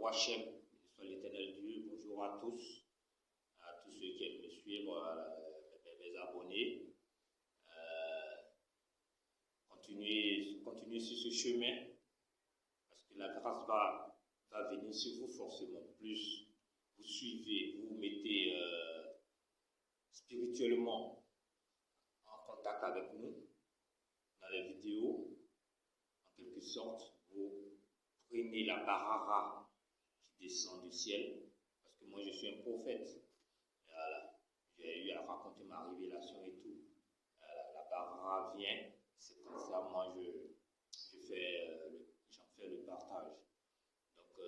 Hachem, soit l'Éternel Dieu. Bonjour à tous ceux qui aiment me suivre, mes abonnés. Continuez sur ce chemin, parce que la grâce va venir sur vous forcément. Plus vous suivez, vous mettez spirituellement en contact avec nous dans les vidéos, en quelque sorte, vous prenez la barara qui descend du ciel, parce que moi je suis un prophète. Voilà. J'ai eu à raconter ma révélation et tout. Voilà. La barara vient, c'est comme ça, moi j'en fais le partage. Donc,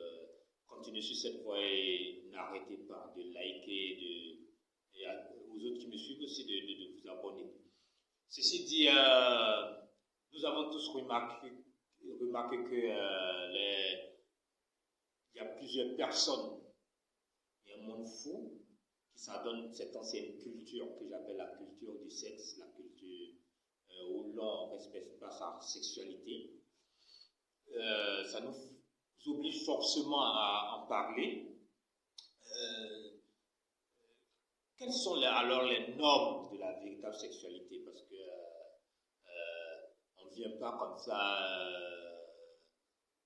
continuez sur cette voie et n'arrêtez pas de liker, et aux autres qui me suivent aussi de vous abonner. Ceci dit, nous avons tous remarqué que il y a plusieurs personnes, il y a un monde fou qui s'adonne cette ancienne culture que j'appelle la culture du sexe, la culture où l'on ne respecte pas sa sexualité. Ça nous oblige forcément à en parler. Quelles sont alors les normes de la véritable sexualité? Parce que on ne vient pas comme ça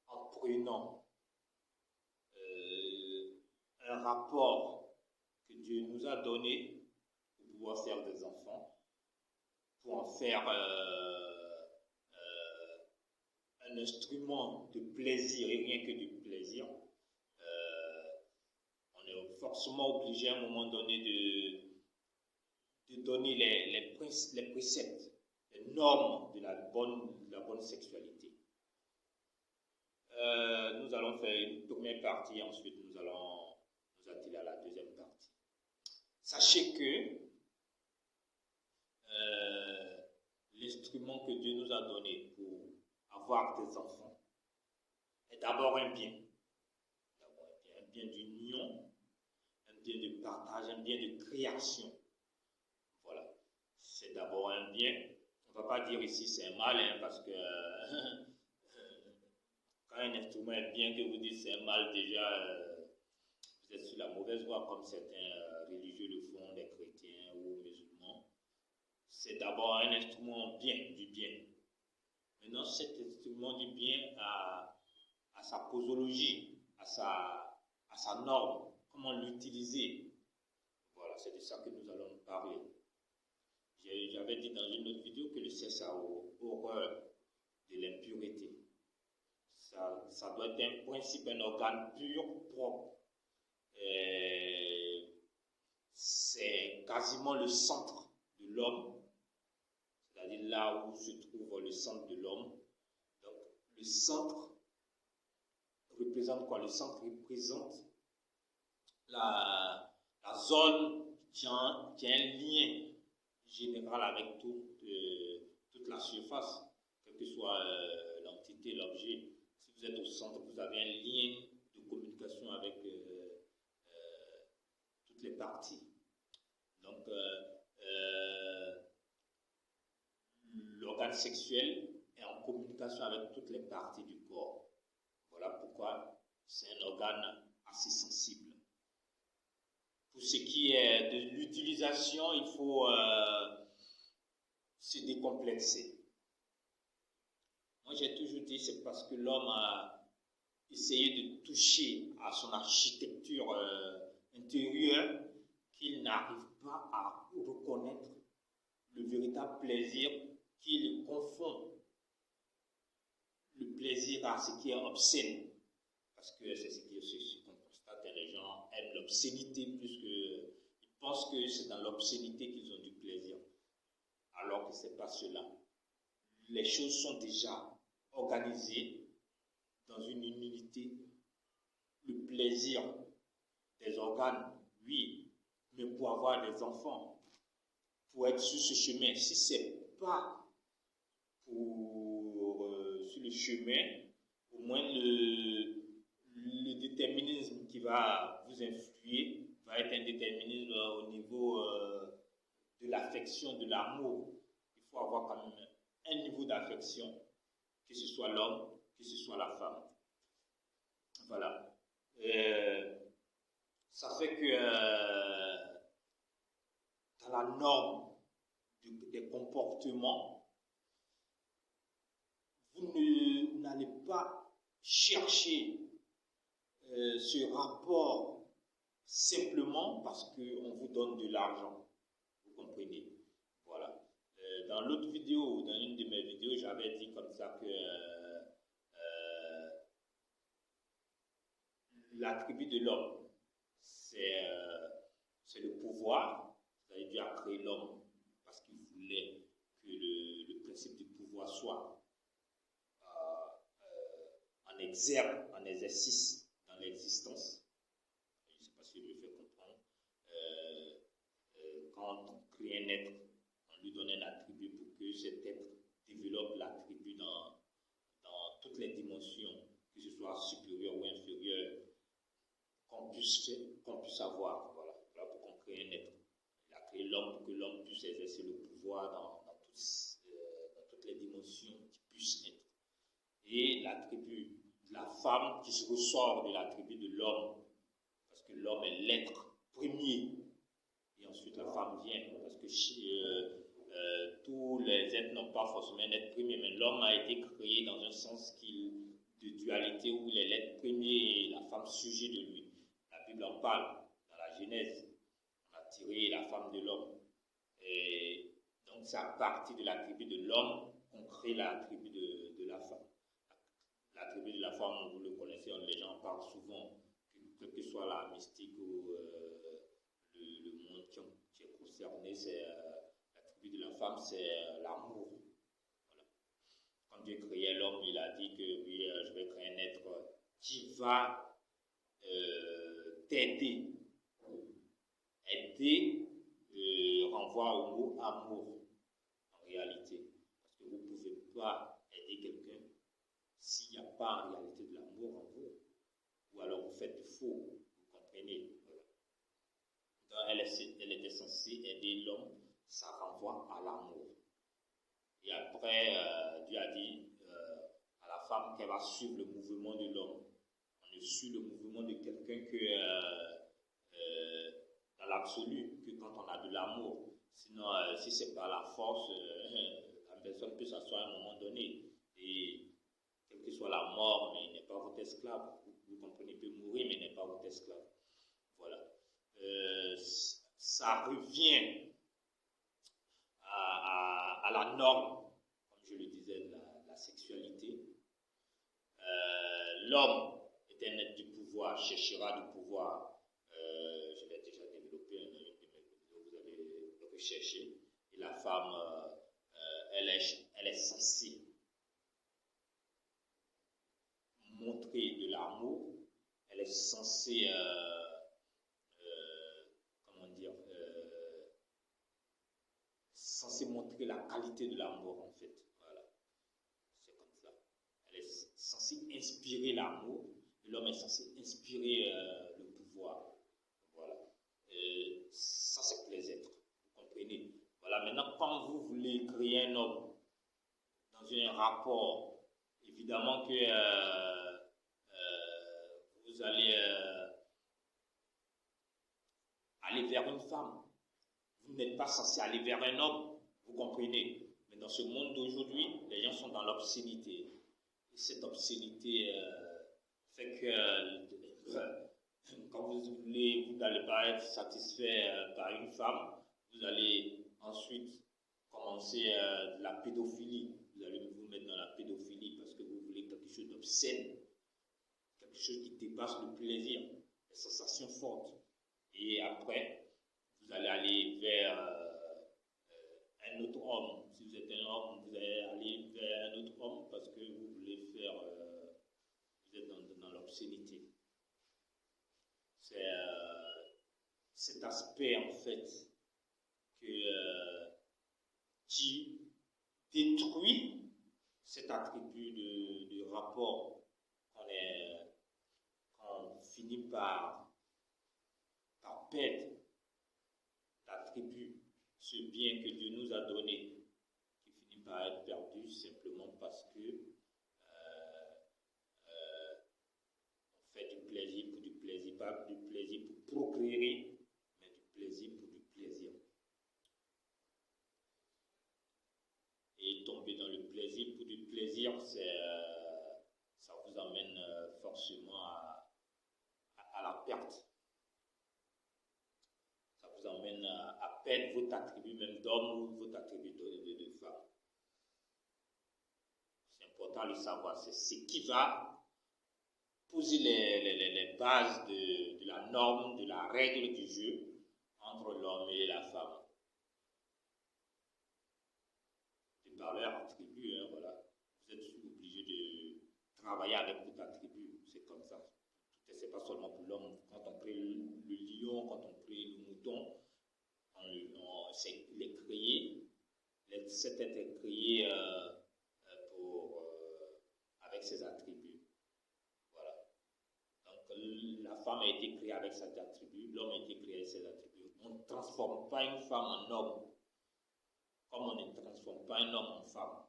en prenant un rapport que Dieu nous a donné pour pouvoir faire des enfants, pour en faire un instrument de plaisir et rien que du plaisir. On est forcément obligé à un moment donné de donner les préceptes, les normes de la bonne sexualité. Nous allons faire une première partie, ensuite nous allons nous atteler à la deuxième partie. Sachez que l'instrument que Dieu nous a donné pour avoir des enfants est d'abord un bien. Un bien d'union, un bien de partage, un bien de création. Voilà. C'est d'abord un bien. On ne va pas dire ici c'est un mal, parce que quand un instrument est bien, que vous dites c'est un mal, déjà vous êtes sur la mauvaise voie, comme certains religieux le font, les chrétiens ou musulmans. C'est d'abord un instrument bien, du bien. Maintenant, cet instrument du bien a sa posologie, à sa norme, comment l'utiliser. Voilà, c'est de ça que nous allons parler. J'avais dit dans une autre vidéo que le sexe a horreur de l'impureté. Ça doit être un principe, un organe pur, propre. C'est quasiment le centre de l'homme, c'est-à-dire là où se trouve le centre de l'homme. Donc, le centre représente quoi? Le centre représente la zone qui a un lien général avec toute la surface, quelle que soit l'entité, l'objet. Si vous êtes au centre, vous avez un lien de communication avec toutes les parties. Donc, l'organe sexuel est en communication avec toutes les parties du corps. Voilà pourquoi c'est un organe assez sensible. Pour ce qui est de l'utilisation, il faut se décomplexer. Moi, j'ai toujours dit, c'est parce que l'homme a essayé de toucher à son architecture intérieure qu'il n'arrive pas à reconnaître le véritable plaisir, qu'il confond le plaisir à ce qui est obscène. Parce que c'est ce qu'on constate, les gens aiment l'obscénité plus que... Ils pensent que c'est dans l'obscénité qu'ils ont du plaisir, alors que ce n'est pas cela. Les choses sont déjà organisées dans une unité. Le plaisir des organes, oui, mais pour avoir des enfants, pour être sur ce chemin, si ce n'est pas sur le chemin, au moins le déterminisme qui va vous influer va être un déterminisme au niveau de l'affection, de l'amour. Il faut avoir quand même un niveau d'affection, que ce soit l'homme, que ce soit la femme. Voilà. Ça fait que dans la norme des comportements, vous n'allez pas chercher ce rapport simplement parce qu'on vous donne de l'argent. Vous comprenez? Voilà. Dans l'autre vidéo, dans une de mes vidéos, j'avais dit comme ça que l'attribut de l'homme, c'est le pouvoir. C'est-à-dire Dieu a créé l'homme parce qu'il voulait que le principe du pouvoir soit en exergue, en exercice dans l'existence. Je ne sais pas si je me fais comprendre. Quand on crée un être, on lui donne un attribut pour que cet être développe l'attribut dans toutes les dimensions, que ce soit supérieur ou inférieur, qu'on puisse avoir. Voilà pour qu'on crée un être. Il a créé l'homme pour que l'homme puisse exercer le pouvoir dans toutes les dimensions qui puissent être. Et l'attribut de la femme qui se ressort de l'attribut de l'homme, parce que l'homme est l'être premier, et ensuite la femme vient, parce que tous les êtres n'ont pas forcément un être premier, mais l'homme a été créé dans un sens de dualité où il est l'être premier et la femme sujet de lui. La Bible en parle, dans la Genèse, on a tiré la femme de l'homme. Et donc c'est à partir de l'attribut de l'homme qu'on crée l'attribut de la femme. L'attribut de la femme, vous le connaissez, les gens en parlent souvent, quelle que soit la mystique ou le monde qui est concerné, c'est l'attribut de la femme, c'est l'amour. Voilà. Quand Dieu créait l'homme, il a dit que oui, je vais créer un être qui va t'aider. Aider renvoie au mot amour en réalité, parce que vous ne pouvez pas aider quelqu'un s'il n'y a pas en réalité de l'amour en vous, ou alors vous faites du faux, vous comprenez. Voilà. Donc elle était censée aider l'homme, ça renvoie à l'amour. Et après, Dieu a dit à la femme qu'elle va suivre le mouvement de l'homme. On ne suit le mouvement de quelqu'un que dans l'absolu, que quand on a de l'amour. Sinon, si ce n'est pas la force, la personne peut s'asseoir à un moment donné. Et quelle que soit la mort, mais il n'est pas votre esclave. Vous comprenez, il peut mourir, mais il n'est pas votre esclave. Voilà. Ça revient à la norme, comme je le disais, de la sexualité. L'homme est un être du pouvoir, cherchera du pouvoir. Je l'ai déjà développé dans une de mes vidéos, vous allez le rechercher. Et la femme, elle est censée montrer de l'amour, elle est censée, censée montrer la qualité de l'amour en fait. Voilà, c'est comme ça. Elle est censée inspirer l'amour, et l'homme est censé inspirer le pouvoir. Voilà. Ça c'est pour les êtres, vous comprenez. Voilà. Maintenant, quand vous voulez créer un homme dans un rapport, évidemment que vous allez aller vers une femme. Vous n'êtes pas censé aller vers un homme, vous comprenez. Mais dans ce monde d'aujourd'hui, les gens sont dans l'obscénité. Et cette obscénité fait que quand vous n'allez pas être satisfait par une femme, vous allez ensuite commencer de la pédophilie. Vous allez vous mettre dans la pédophilie parce que vous voulez quelque chose d'obscène, quelque chose qui dépasse le plaisir, les sensations fortes. Et après, vous allez aller vers un autre homme. Si vous êtes un homme, vous allez aller vers un autre homme parce que vous voulez faire, vous êtes dans l'obscénité. C'est cet aspect en fait qui détruit cet attribut de rapport qu'on finit par perdre l'attribut, ce bien que Dieu nous a donné, qui finit par être perdu simplement parce que on fait du plaisir pour du perte. Ça vous emmène à perdre votre attribut même d'homme ou votre attribut de femme. C'est important de le savoir. C'est ce qui va poser les bases de la norme, de la règle du jeu entre l'homme et la femme. De par leur attribut, voilà. Vous êtes obligé de travailler avec votre attribut. C'est comme ça. C'est pas seulement pour l'homme. Quand on crée le lion, quand on crée le mouton, il est créé. Cet être est créé avec ses attributs. Voilà. Donc la femme a été créée avec ses attributs, l'homme a été créé avec ses attributs. On ne transforme pas une femme en homme, comme on ne transforme pas un homme en femme.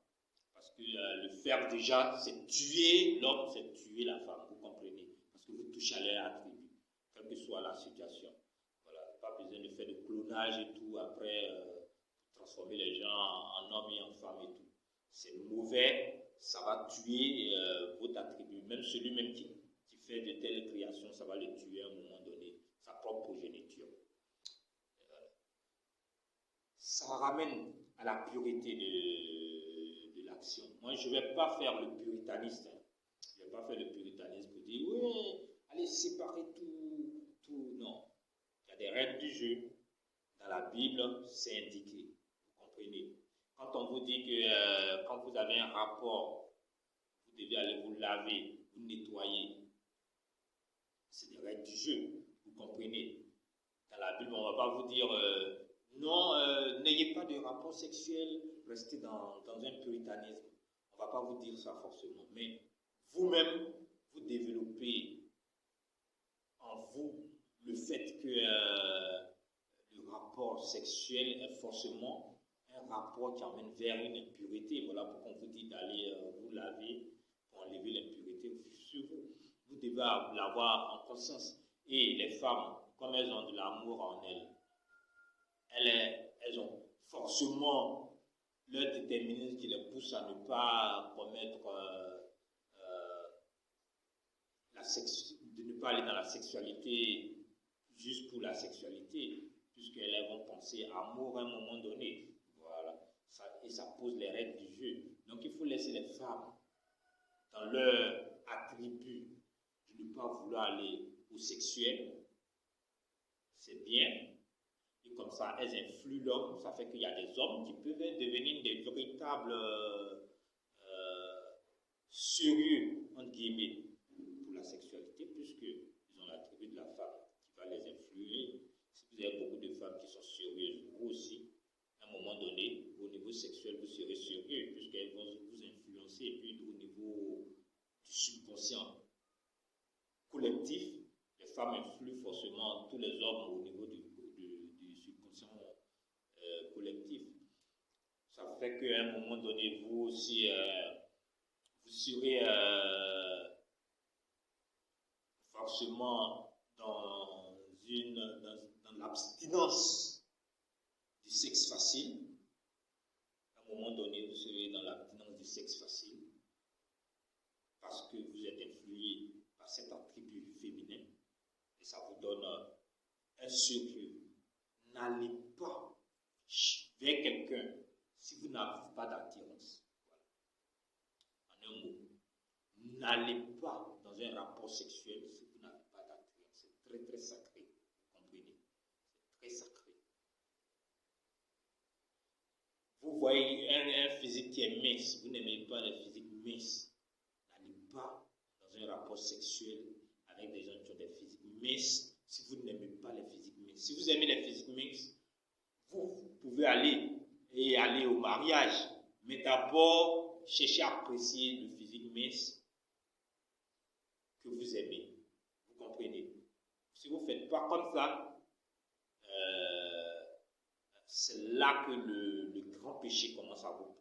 Parce que le faire déjà, c'est tuer l'homme, c'est tuer la femme, vous comprenez? Parce que vous touchez à leurs attributs, quelle que soit la situation. Voilà, pas besoin de faire de clonage et tout, après transformer les gens en hommes et en femmes et tout. C'est mauvais, ça va tuer votre attribut. Même celui-même qui fait de telles créations, ça va le tuer à un moment donné, sa propre progéniture. Ça ramène à la pureté de l'action. Moi, je ne vais pas faire le puritaniste. Je ne vais pas faire le puritanisme pour dire, oui, allez séparer tout. Non. Il y a des règles du jeu. Dans la Bible, c'est indiqué. Vous comprenez? Quand on vous dit que quand vous avez un rapport, vous devez aller vous laver, vous nettoyer. C'est des règles du jeu. Vous comprenez? Dans la Bible, on ne va pas vous dire non, n'ayez pas de rapport sexuel, restez dans un puritanisme. On ne va pas vous dire ça forcément. Mais vous-même, vous développez en vous le fait que le rapport sexuel est forcément un rapport qui emmène vers une impureté. Voilà pourquoi on vous dit d'aller vous laver pour enlever l'impureté sur vous. Vous devez l'avoir en conscience. Et les femmes, comme elles ont de l'amour en elles, elles ont forcément leur déterminisme qui les pousse à ne pas commettre de ne pas aller dans la sexualité juste pour la sexualité, puisqu'elles vont penser à amour à un moment donné. Voilà. Et ça pose les règles du jeu. Donc il faut laisser les femmes dans leur attribut de ne pas vouloir aller au sexuel. C'est bien. Et comme ça, elles influent l'homme. Ça fait qu'il y a des hommes qui peuvent devenir des véritables sérieux, entre guillemets, pour la sexualité, puisqu'ils ont l'attribut de la femme qui va les influer. Si vous avez beaucoup de femmes qui sont sérieuses, vous aussi, à un moment donné, au niveau sexuel, vous serez sérieux, puisqu'elles vont vous influencer. Et puis, au niveau du subconscient collectif, les femmes influent forcément tous les hommes au niveau du subconscient collectif. Ça fait qu'à un moment donné, vous aussi, vous serez forcément dans l'abstinence du sexe facile. À un moment donné, vous serez dans l'abstinence du sexe facile parce que vous êtes influé par cet attribut féminin et ça vous donne un sérieux. N'allez pas vers quelqu'un si vous n'avez pas d'attirance. Voilà. En un mot, n'allez pas dans un rapport sexuel si vous n'avez pas d'attirance. C'est très très sacré. Vous comprenez? C'est très sacré. Vous voyez un physique qui est mince, vous n'aimez pas les physiques minces. N'allez pas dans un rapport sexuel avec des gens qui ont des physiques minces si vous n'aimez pas les physiques minces. Si vous aimez les physiques minces, vous pouvez aller au mariage, mais d'abord chercher à apprécier le physique mince que vous aimez. Vous comprenez? Si vous ne faites pas comme ça, c'est là que le grand péché commence à vous